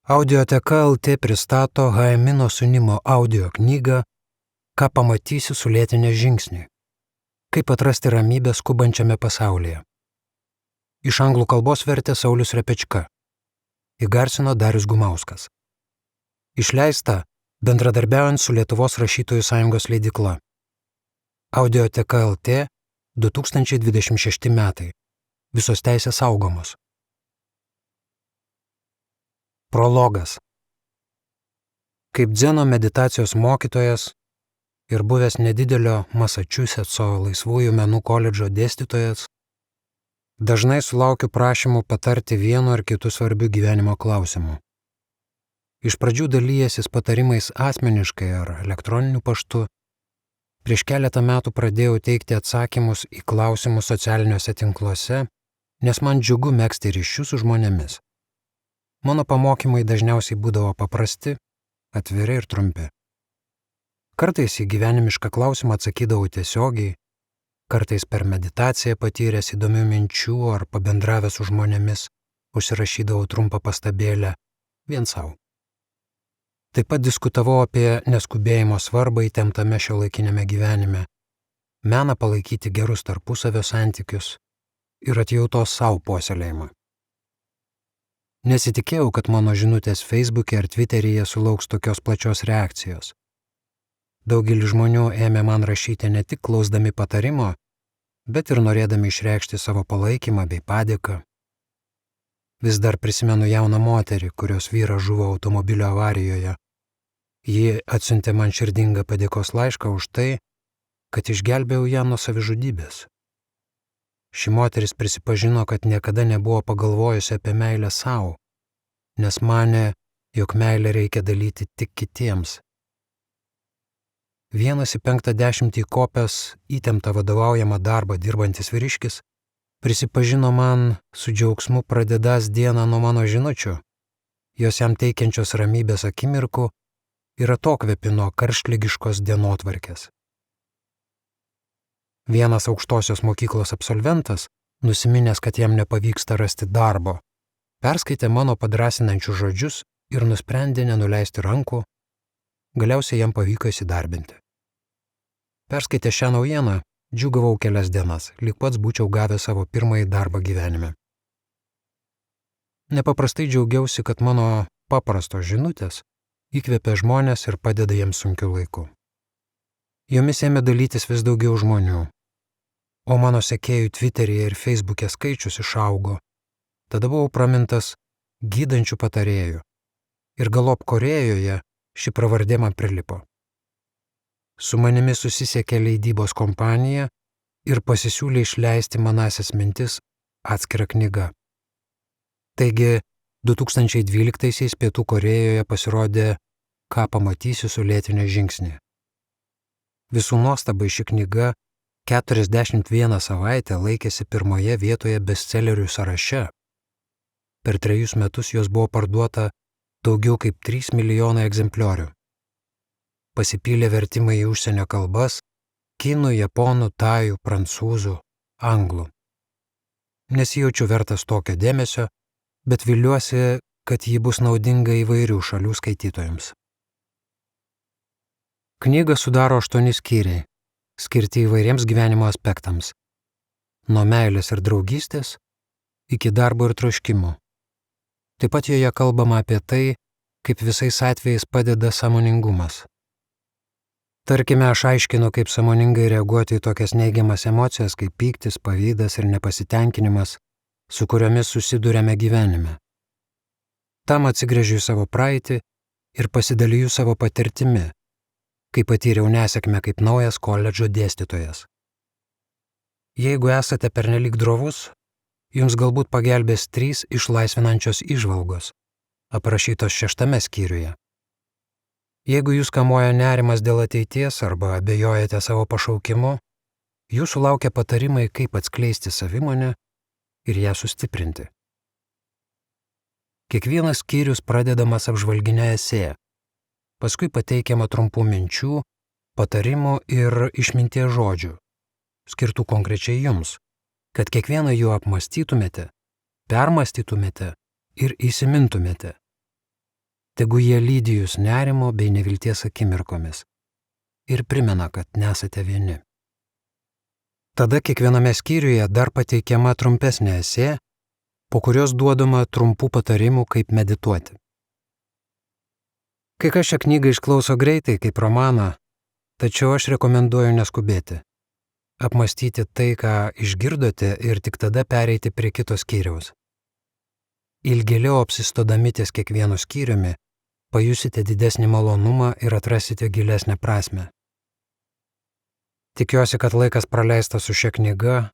Audioteka LT pristato Haemino Sunimo audio knygą Ką pamatysi sulėtinę žingsnį. Kaip atrasti ramybę skubančiame pasaulyje. Iš anglų kalbos vertė Saulius Repečka. Įgarsino Darius Gumauskas. Išleista bendradarbiaujant su Lietuvos rašytojų sąjungos leidykla. Audioteka LT 2026 metai. Visos teisės saugomos. Prologas. Kaip dzeno meditacijos mokytojas ir buvęs nedidelio Masačusetso laisvųjų menų koledžo dėstytojas, dažnai sulaukiu prašymų patarti vienu ar kitu svarbiu gyvenimo klausimu. Iš pradžių dalyjasis patarimais asmeniškai ar elektroniniu paštu, prieš keletą metų pradėjau teikti atsakymus į klausimus socialiniuose tinkluose, nes man džiugu megzti ryšius su žmonėmis. Mano pamokymai dažniausiai būdavo paprasti, atviri ir trumpi. Kartais į gyvenimišką klausimą atsakydavau tiesiogiai, kartais per meditaciją patyręs įdomių minčių ar pabendravęs su žmonėmis užsirašydavau trumpą pastabėlę vien savo. Taip pat diskutavau apie neskubėjimo svarbą įtemptame šiuolaikiniame gyvenime, meną palaikyti gerus tarpusavio santykius ir atjautos savo puoselėjimą. Nesitikėjau, kad mano žinutės Facebook'e ar Twitter'yje sulauks tokios plačios reakcijos. Daugelis žmonių ėmė man rašyti ne tik klausdami patarimo, bet ir norėdami išreikšti savo palaikymą bei padėką. Vis dar prisimenu jauną moterį, kurios vyras žuvo automobilio avarijoje. Ji atsiuntė man širdingą padėkos laišką už tai, kad išgelbėjau ją nuo savižudybės. Ši moteris prisipažino, kad niekada nebuvo pagalvojusi apie meilę savo, nes manė, jog meilę reikia dalyti tik kitiems. Vienas į 50 kopęs įtemptą vadovaujamą darbą dirbantis vyriškis prisipažino man su džiaugsmu pradedąs dieną nuo mano žinučių, jos jam teikiančios ramybės akimirkų ir atokvėpį nuo karštligiškos dienotvarkės. Vienas aukštosios mokyklos absolventas, nusiminęs, kad jam nepavyksta rasti darbo, perskaitė mano padrąsinančius žodžius ir nusprendė nenuleisti rankų, galiausiai jam pavyko įsidarbinti. Perskaitę šią naujieną, džiūgavau kelias dienas, lyg pats būčiau gavęs savo pirmąjį darbą gyvenime. Nepaprastai džiaugiausi, kad mano paprastos žinutės įkvėpia žmonės ir padeda jiems sunkiu laiku. Jomis ėmė dalytis vis daugiau žmonių, o mano sekėjų Twitter'yje ir Facebook'e skaičius išaugo. Tada buvau pramintas gydančių patarėjų ir galop Korėjoje ši pravardė man prilipo. Su manimi susisiekė leidybos kompanija ir pasisiūlė išleisti manąsias mintis atskira knyga. Taigi 2012-aisiais Pietų Korėjoje pasirodė Ką pamatysi sulėtinę žingsnį. Visų nuostabai ši knyga 41 savaitę laikėsi pirmoje vietoje bestsellerių sąraše. Per 3 metus jos buvo parduota daugiau kaip 3 milijonai egzempliorių. Pasipylė vertimai į užsienio kalbas – kinų, japonų, tajų, prancūzų, anglų. Nesijaučiu vertas tokio dėmesio, bet viliuosi, kad ji bus naudinga įvairių šalių skaitytojams. Knygą sudaro 8 skyriai, skirti įvairiems gyvenimo aspektams. Nuo meilės ir draugystės iki darbo ir troškimų. Taip pat joje kalbama apie tai, kaip visais atvejais padeda sąmoningumas. Tarkime, aš aiškinu, kaip sąmoningai reaguoti į tokias neigiamas emocijas kaip pyktis, pavydas ir nepasitenkinimas, su kuriomis susiduriame gyvenime. Tam atsigręžiu į savo praeitį ir pasidaliju savo patirtimi, kai patyriau nesėkmę kaip naujas koledžo dėstytojas. Jeigu esate pernelyg drovus, jums galbūt pagelbės 3 išlaisvinančios įžvalgos, aprašytos 6 skyriuje. Jeigu jūs kamuoja nerimas dėl ateities arba abejojate savo pašaukimu, jūsų laukia patarimai, kaip atskleisti savimonę ir ją sustiprinti. Kiekvienas skyrius pradedamas apžvalginę esė, paskui pateikiama trumpų minčių, patarimų ir išminties žodžių, skirtų konkrečiai jums, kad kiekvieną jų apmąstytumėte, permąstytumėte ir įsimintumėte. Tegu jie lydi jūs nerimo bei nevilties akimirkomis ir primena, kad nesate vieni. Tada kiekviename skyriuje dar pateikiama trumpesnė esė, po kurios duodama trumpų patarimų, kaip medituoti. Kai kas šią knygą išklauso greitai, kaip romaną, tačiau aš rekomenduoju neskubėti. Apmastyti tai, ką išgirdote ir tik tada pereiti prie kito skyriaus. Ilgėliau apsistodami ties kiekvienu skyriumi, pajusite didesnį malonumą ir atrasite gilesnę prasmę. Tikiuosi, kad laikas praleistas su šia knyga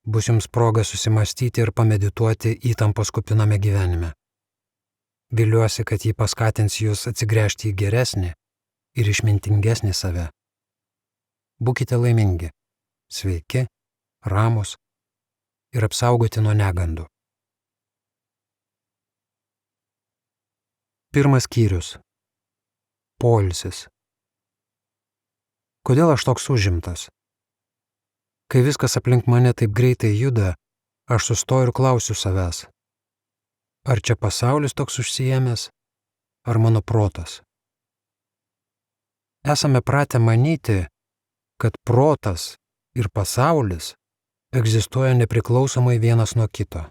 bus jums proga susimastyti ir pamedituoti įtampos kupiname gyvenime. Viliuosi, kad jį paskatins jūs atsigręžti į geresnį ir išmintingesnį save. Būkite laimingi, sveiki, ramūs ir apsaugoti nuo negandų. Pirmas skyrius. Poilsis. Kodėl aš toks užimtas? Kai viskas aplink mane taip greitai juda, aš sustoju ir klausiu savęs. Ar čia pasaulis toks užsiėmęs, ar mano protas? Esame pratę manyti, kad protas ir pasaulis egzistuoja nepriklausomai vienas nuo kito.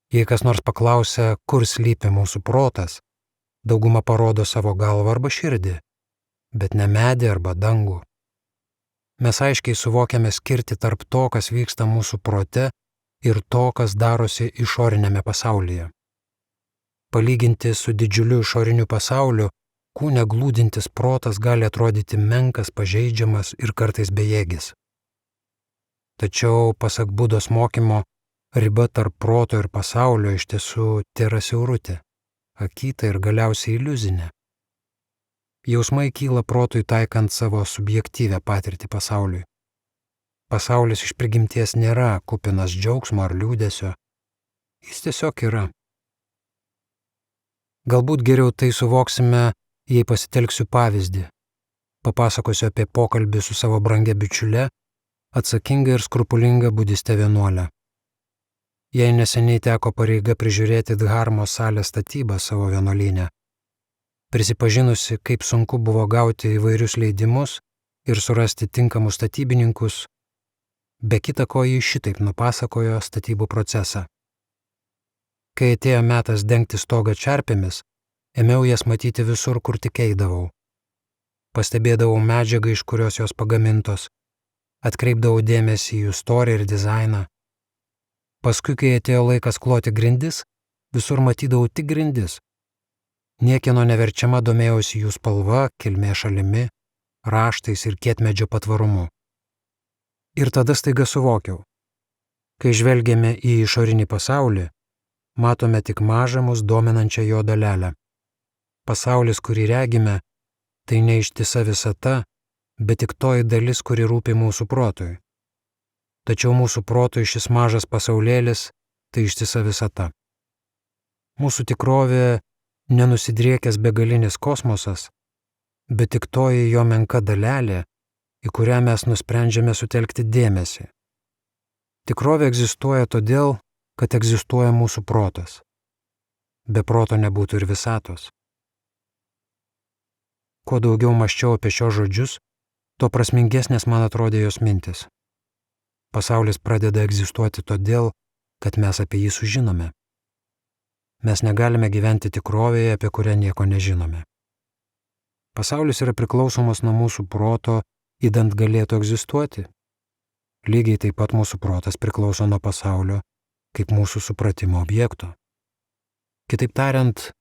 Jei kas nors paklausia, kur slypi mūsų protas, dauguma parodo savo galvą arba širdį, bet ne medį arba dangų. Mes aiškiai suvokiame skirtį tarp to, kas vyksta mūsų prote ir to, kas darosi išorinėme pasaulyje. Palyginti su didžiuliu išoriniu pasauliu, kūne glūdintis protas gali atrodyti menkas, pažeidžiamas ir kartais bejėgis. Tačiau, pasak Budos mokymo, riba tarp proto ir pasaulio iš tiesų tėra siaurutė, akyta ir galiausiai iliuzinė. Jausmai kyla protui taikant savo subjektyvę patirtį pasauliui. Pasaulis iš prigimties nėra kupinas džiaugsmo ar liūdesio, jis tiesiog yra. Galbūt geriau tai suvoksime, jei pasitelksiu pavyzdį. Papasakosiu apie pokalbį su savo brangia bičiule, atsakinga ir skrupulinga budiste vienuolė. Jai neseniai teko pareiga prižiūrėti dharmos salės statybą savo vienuolyne. Prisipažinusi, kaip sunku buvo gauti įvairius leidimus ir surasti tinkamus statybininkus, be kita ko ji šitaip nupasakojo statybų procesą. Kai atėjo metas dengti stogą čerpėmis, ėmiau jas matyti visur, kur tik eidavau. Pastebėdavau medžiagą, iš kurios jos pagamintos, atkreipdavau dėmesį į jų storį ir dizainą. Paskui, kai atėjo laikas kloti grindis, visur matydavau tik grindis. Niekieno neverčiama domėjausi jų spalva, kilmė šalimi, raštais ir kietmedžio patvarumu. Ir tada staiga suvokiau. Kai žvelgiame į išorinį pasaulį, matome tik mažą mus dominančią jo dalelę. Pasaulis, kurį regime, tai ne ištisa visata, bet tik toji dalis, kuri rūpi mūsų protui. Tačiau mūsų protui šis mažas pasaulėlis tai ištisa visata. Mūsų tikrovė nenusidriekęs begalinis kosmosas, bet tik toji jo menka dalelė, į kurią mes nusprendžiame sutelkti dėmesį. Tikrovė egzistuoja todėl, kad egzistuoja mūsų protas. Be proto nebūtų ir visatos. Kuo daugiau mąsčiau apie šios žodžius, tuo prasmingesnės man atrodė jos mintis. Pasaulis pradeda egzistuoti todėl, kad mes apie jį sužinome. Mes negalime gyventi tikrovėje, apie kurią nieko nežinome. Pasaulis yra priklausomas nuo mūsų proto, idant galėtų egzistuoti. Lygiai taip pat mūsų protas priklauso nuo pasaulio, kaip mūsų supratimo objekto. Kitaip tariant,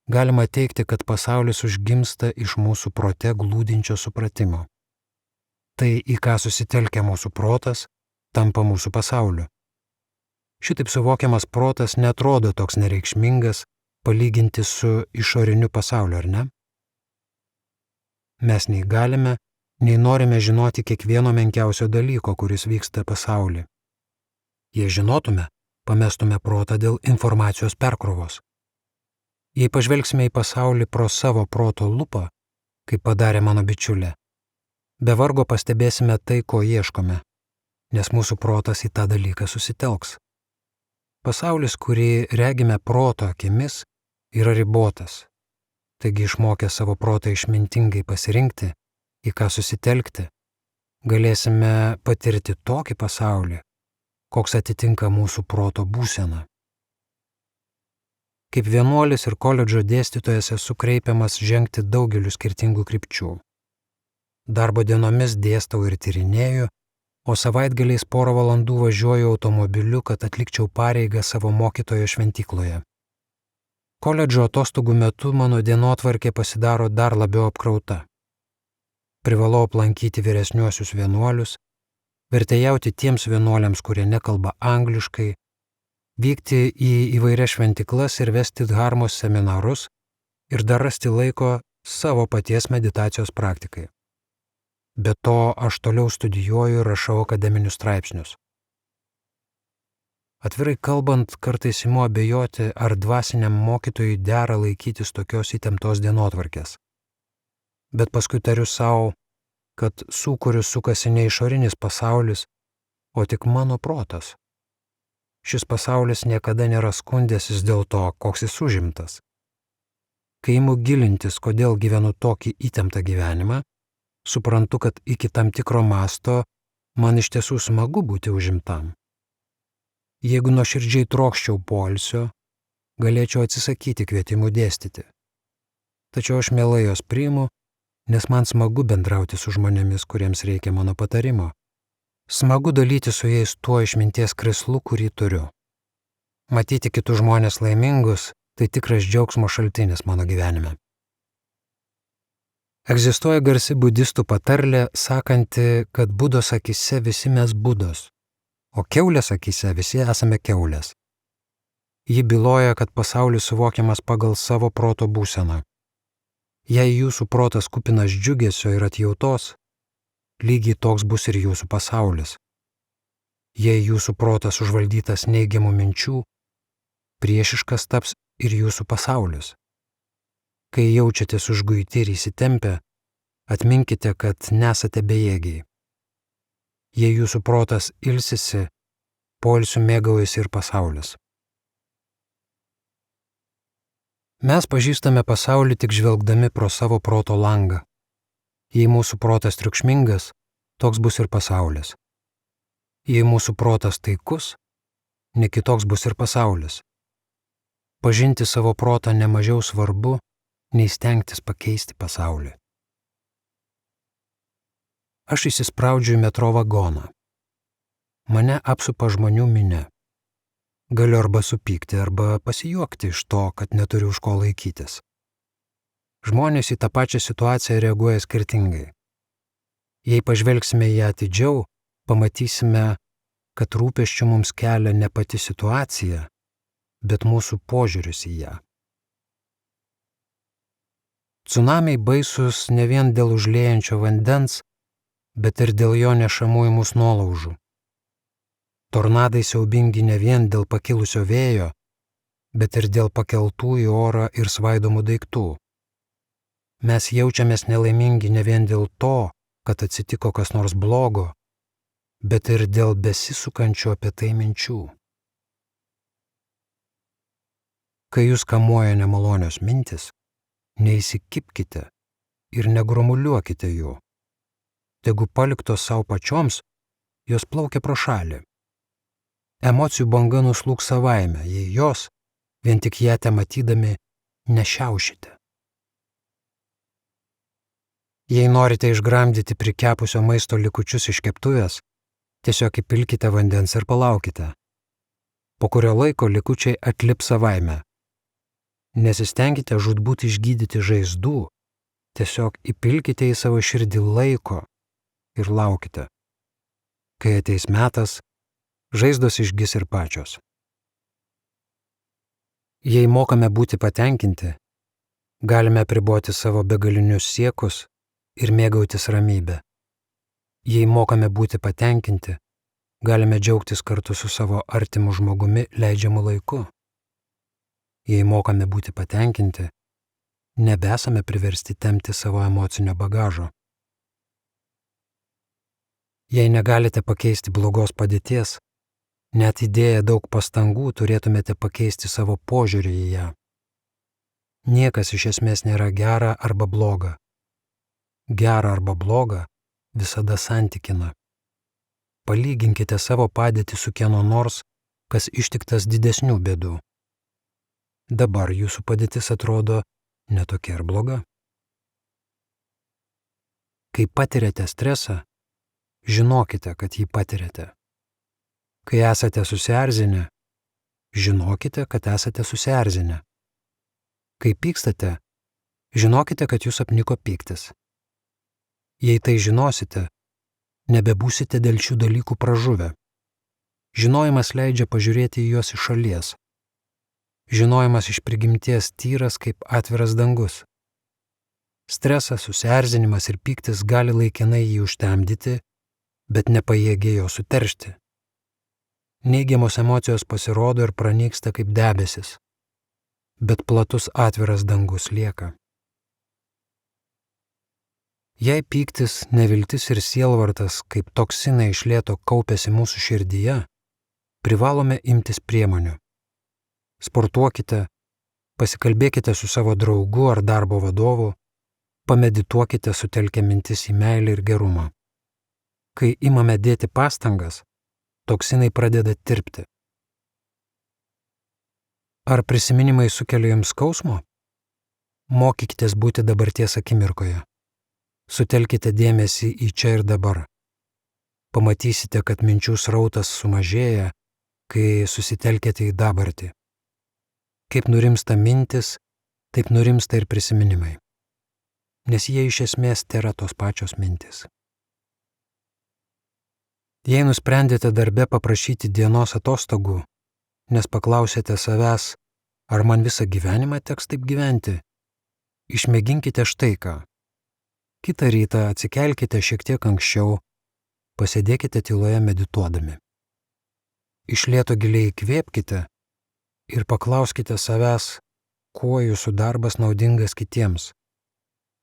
galima teigti, kad pasaulis užgimsta iš mūsų prote glūdinčio supratimo. Tai, į ką susitelkia mūsų protas, tampa mūsų pasauliu. Šitaip suvokiamas protas netrodo toks nereikšmingas palyginti su išoriniu pasauliu, ar ne? Mes nei galime, nei norime žinoti kiekvieno menkiausio dalyko, kuris vyksta pasaulyje. Jei žinotume, pamestume protą dėl informacijos perkrovos. Jei pažvelgsime į pasaulį pro savo proto lupą, kaip padarė mano bičiulė, be vargo pastebėsime tai, ko ieškome, nes mūsų protas į tą dalyką susitelks. Pasaulis, kurį regime proto akimis, yra ribotas, taigi išmokę savo protą išmintingai pasirinkti, į ką susitelkti, galėsime patirti tokį pasaulį, koks atitinka mūsų proto būseną. Kaip vienuolis ir koledžo dėstytojas esu kreipiamas žengti daugeliu skirtingų krypčių. Darbo dienomis dėstau ir tyrinėju, o savaitgaliais porą valandų važiuoju automobiliu, kad atlikčiau pareigą savo mokytojo šventykloje. Koledžo atostogų metu mano dienotvarkė pasidaro dar labiau apkrauta. Privalau aplankyti vyresniuosius vienuolius, vertėjauti tiems vienuoliams, kurie nekalba angliškai, vykti į įvairias šventyklas ir vesti dharmos seminarus ir dar rasti laiko savo paties meditacijos praktikai. Be to, aš toliau studijuoju ir rašau akademinius straipsnius. Atvirai kalbant, kartais imu abejoti, ar dvasiniam mokytojui dera laikytis tokios įtemptos dienotvarkės. Bet paskui tariu savo, kad sūkuriu sukasi ne išorinis pasaulis, o tik mano protas. Šis pasaulis niekada nėra skundęsis dėl to, koks jis užimtas. Kai imu gilintis, kodėl gyvenu tokį įtemptą gyvenimą, suprantu, kad iki tam tikro masto man iš tiesų smagu būti užimtam. Jeigu nuoširdžiai trokščiau poilsio, galėčiau atsisakyti kvietimų dėstyti. Tačiau aš mielai jos priimu, nes man smagu bendrauti su žmonėmis, kuriems reikia mano patarimo. Smagu dalyti su jais tuo išminties krislu, kurį turiu. Matyti kitus žmonės laimingus – tai tikras džiaugsmo šaltinis mano gyvenime. Egzistuoja garsi budistų patarlė, sakanti, kad Budos akyse visi mes Budos, o kiaulės akyse visi esame kiaulės. Ji byloja, kad pasaulis suvokiamas pagal savo proto būseną. Jei jūsų protas kupinas džiugesio ir atjautos, lygiai toks bus ir jūsų pasaulis. Jei jūsų protas užvaldytas neigiamų minčių, priešiškas taps ir jūsų pasaulis. Kai jaučiatės užguiti ir įsitempę, atminkite, kad nesate bejėgiai. Jei jūsų protas ilsisi, poilsiu mėgaujasi ir pasaulis. Mes pažįstame pasaulį tik žvelgdami pro savo proto langą. Jei mūsų protas triukšmingas, toks bus ir pasaulis. Jei mūsų protas taikus, ne kitoks bus ir pasaulis. Pažinti savo protą nemažiau svarbu, nei stengtis pakeisti pasaulį. Aš įsispraudžiu į metro vagoną. Mane apsupa žmonių minia. Galiu arba supykti, arba pasijuokti iš to, kad neturiu už ko laikytis. Žmonės į tą pačią situaciją reaguoja skirtingai. Jei pažvelgsime į ją atidžiau, pamatysime, kad rūpesčių mums kelia ne pati situacija, bet mūsų požiūris į ją. Cunamiai baisus ne vien dėl užliejančio vandens, bet ir dėl jo nešamų į mus nuolaužų. Tornadai siaubingi ne vien dėl pakilusio vėjo, bet ir dėl pakeltų į orą ir svaidomų daiktų. Mes jaučiamės nelaimingi ne vien dėl to, kad atsitiko kas nors blogo, bet ir dėl besisukančių apie tai minčių. Kai jūs kamuoja nemalonios mintis, neįsikibkite ir negrumuliuokite jų. Tegu paliktos savo pačioms, jos plaukia pro šalį. Emocijų banga nuslūgs savaime, jei jos, vien tik ją tematydami, nešiaušite. Jei norite išgramdyti prikepusio maisto likučius iš keptuvės, tiesiog įpilkite vandens ir palaukite. Po kurio laiko likučiai atlips savaime. Nesistengkite žūtbūt išgydyti žaizdų, tiesiog įpilkite į savo širdį laiko ir laukite. Kai ateis metas, žaizdos išgis ir pačios. Jei mokame būti patenkinti, galime apriboti savo begalinius siekus ir mėgautis ramybę. Jei mokame būti patenkinti, galime džiaugtis kartu su savo artimu žmogumi leidžiamu laiku. Jei mokame būti patenkinti, nebesame priversti tempti savo emocinio bagažo. Jei negalite pakeisti blogos padėties, net įdėję daug pastangų turėtumėte pakeisti savo požiūrį į ją. Niekas iš esmės nėra gera arba bloga. Gera arba bloga visada santykina. Palyginkite savo padėtį su kieno nors, kas ištiktas didesnių bėdų. Dabar jūsų padėtis atrodo netokia ir bloga. Kai patiriate stresą, žinokite, kad jį patiriate. Kai esate susierzinę, žinokite, kad esate susierzinę. Kai pykstate, žinokite, kad jūs apniko pyktis. Jei tai žinosite, nebebūsite dėl šių dalykų pražuvę. Žinojimas leidžia pažiūrėti į juos iš šalies. Žinojimas iš prigimties tyras kaip atviras dangus. Stresas, susierzinimas ir pyktis gali laikinai jį užtemdyti, bet nepajėgia jo suteršti. Neigiamos emocijos pasirodo ir pranyksta kaip debesis, bet platus atviras dangus lieka. Jei pyktis, neviltis ir sielvartas kaip toksinai iš lėto kaupiasi mūsų širdyje, privalome imtis priemonių. Sportuokite, pasikalbėkite su savo draugu ar darbo vadovu, pamedituokite sutelkę mintis į meilę ir gerumą. Kai imame dėti pastangas, toksinai pradeda tirpti. Ar prisiminimai sukelia jums skausmo? Mokykitės būti dabarties akimirkoje. Sutelkite dėmesį į čia ir dabar. Pamatysite, kad minčių srautas sumažėja, kai susitelkite į dabartį. Kaip nurimsta mintis, taip nurimsta ir prisiminimai. Nes jie iš esmės tėra tos pačios mintis. Jei nusprendėte darbe paprašyti dienos atostogų, nes paklausėte savęs, ar man visą gyvenimą teks taip gyventi, išmėginkite štai ką. Kitą rytą atsikelkite šiek tiek anksčiau, pasėdėkite tyloje medituodami. Iš lėto giliai įkvėpkite ir paklauskite savęs, kuo jūsų darbas naudingas kitiems,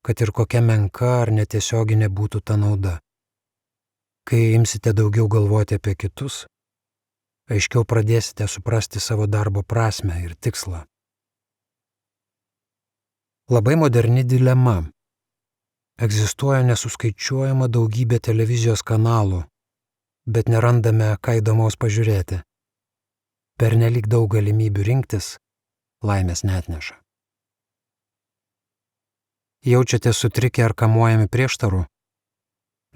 kad ir kokia menka ar netiesioginė būtų ta nauda. Kai imsite daugiau galvoti apie kitus, aiškiau pradėsite suprasti savo darbo prasmę ir tikslą. Labai moderni dilema. Egzistuoja nesuskaičiuojama daugybė televizijos kanalų, bet nerandame ką įdomaus pažiūrėti. Pernelyg daug galimybių rinktis laimės neatneša. Jaučiate sutrikę ar kamuojami prieštarų?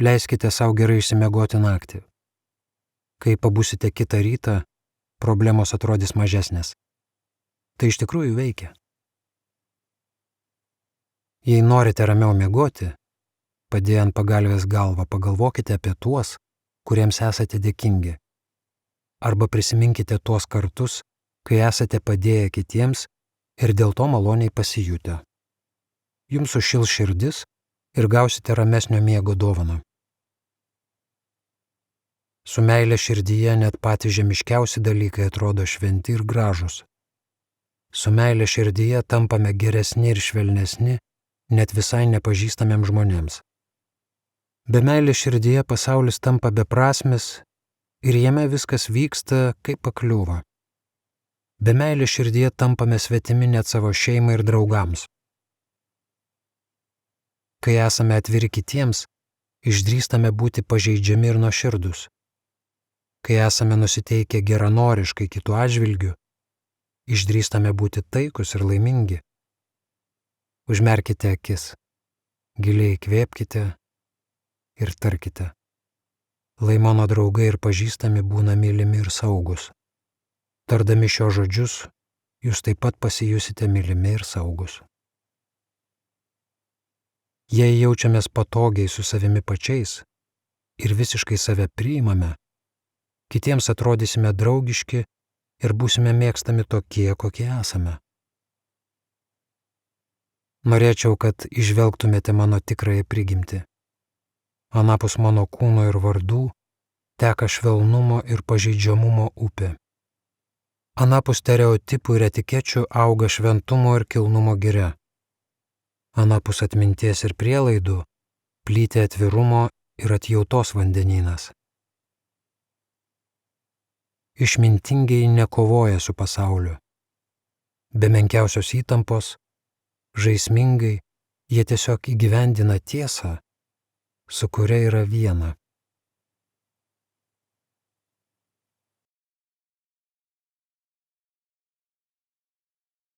Leiskite savo gerai išsimiegoti naktį. Kai pabusite kitą rytą, problemos atrodys mažesnės. Tai iš tikrųjų veikia. Jei norite ramiau miegoti, padėję ant pagalvės galvą, pagalvokite apie tuos, kuriems esate dėkingi. Arba prisiminkite tuos kartus, kai esate padėję kitiems ir dėl to maloniai pasijutę. Jums sušils širdis ir gausite ramesnio miego dovaną. Su meile širdyje net patys žemiškiausi dalykai atrodo šventi ir gražus. Su meile širdyje tampame geresni ir švelnesni net visai nepažįstamiems žmonėms. Be meilės širdyje pasaulis tampa beprasmis ir jame viskas vyksta kaip pakliūva. Be meilės širdyje tampame svetimi net savo šeimai ir draugams. Kai esame atviri kitiems, išdrįstame būti pažeidžiami ir nuoširdūs. Kai esame nusiteikę geranoriškai kitų atžvilgių, išdrįstame būti taikus ir laimingi. Užmerkite akis, giliai įkvėpkite ir tarkite. Lai mano draugai ir pažįstami būna mylimi ir saugus. Tardami šios žodžius, jūs taip pat pasijusite mylimi ir saugus. Jei jaučiamės patogiai su savimi pačiais ir visiškai save priimame, kitiems atrodysime draugiški ir būsime mėgstami tokie, kokie esame. Norėčiau, kad įžvelgtumėte mano tikrąją prigimtį. Anapus mano kūno ir vardų teka švelnumo ir pažeidžiamumo upė. Anapus stereotipų ir etikečių auga šventumo ir kilnumo giria. Anapus atminties ir prielaidų plyti atvirumo ir atjautos vandenynas. Išmintingiai nekovoja su pasauliu. Be menkiausios įtampos žaismingai, jie tiesiog įgyvendina tiesą, su kuria yra viena.